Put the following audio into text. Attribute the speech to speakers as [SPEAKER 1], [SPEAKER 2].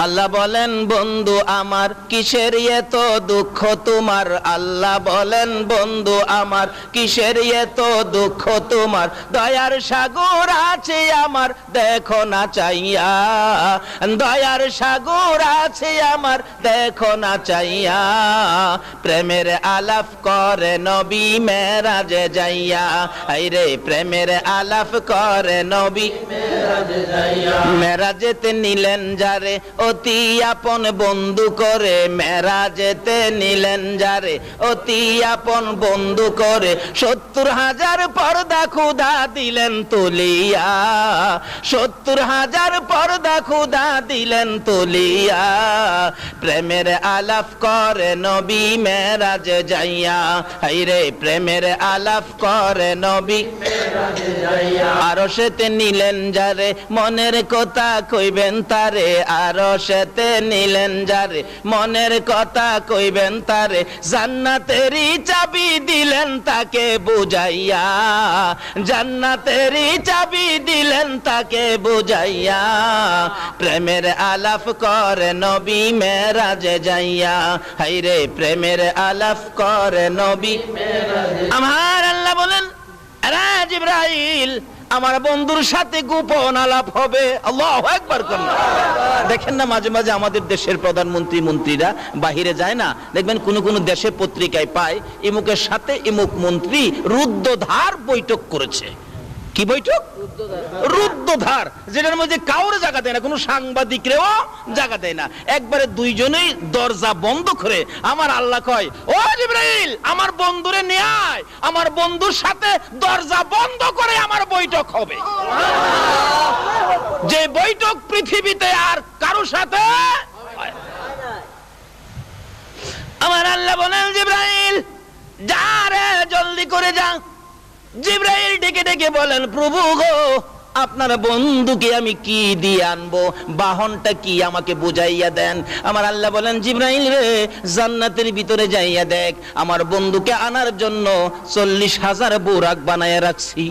[SPEAKER 1] আল্লাহ বলেন বন্ধু আমার কিসের এত দুঃখ তোমার, আল্লাহ বলেন বন্ধু আমার কিসের এত দুঃখ তোমার, দয়ার সাগর আছে আমার দেখো না চাইয়া, দয়ার সাগর আছে আমার দেখো না চাইয়া, প্রেমের আলাপ করে নবী মেরাজে যাইয়া, আইরে প্রেমের আলাপ করে নবী মেরাজে যাইয়া, মেরাজেতে নিলেন যারে অতি আপন বন্ধু করে, মেরাজেতে নিলেন যারে অতি আপন বন্ধু করে, 70,000 পর্দা খুদা দিলেন তুলিয়া, 70,000 পর্দা খুদা দিলেন তুলিয়া, প্রেমের আলাপ করে নবী মেরাজে যাইয়া, হাইরে প্রেমের আলাপ করে নবী মেরাজে যাইয়া, আরশেতে নিলেন যারে মনের কথা কইবেন তারে, আরশেতে নিলেন যারে মনের কথা কইবেন তারে, জান্নাতেরই চাবি দিলেন তাকে বুঝাইয়া, জান্নাতেরই চাবি দিলেন তাকে বুঝাইয়া, প্রেমের আলাপ করে নবী মেরাজে যাইয়া, হাইরে প্রেমের আলাপ করে নবী মেরাজে। আমার আল্লাহ বলেন আরে জিবরাইল আমার বন্ধুর সাথে গোপন আলাপ হবে। আল্লাহু আকবার করুন। দেখেন না মাঝে মাঝে আমাদের দেশের প্রধানমন্ত্রী মন্ত্রীরা বাহিরে যায় না, দেখবেন কোন কোন দেশে পত্রিকায় পায় ইমুকের সাথে ইমুক মন্ত্রী রুদ্ধদ্বার বৈঠক করেছে। কি বৈঠক? রুদ্ধদ্বার, যেটার মধ্যে কাউরে জায়গা দেয় না, কোনো সাংবাদিকরেও জায়গা দেয় না, একবারে দুইজনেই দরজা বন্ধ করে। আমার আল্লাহ কয় ও জিবরাইল আমার বন্ধুরে নিয়ে আয়, আমার বন্ধুর সাথে দরজা বন্ধ করে আমার বৈঠক হবে, যে বৈঠক পৃথিবীতে আর কারো সাথে। আমার আল্লাহ বলেন জিবরাইল যা রে জলদি করে যা। জিবরাইল ডেকে ডেকে বলেন প্রভু গো আপনার বন্ধুকে আমি কি দিয়ে আনবো, বাহনটা কি আমাকে বুঝাইয়া দেন। আমার আল্লাহ বলেন জিবরাইল রে জান্নাতের ভিতরে যাইয়া দেখ, আমার বন্ধুকে আনার জন্য 40,000 বুরাক বানায়া রাখছি।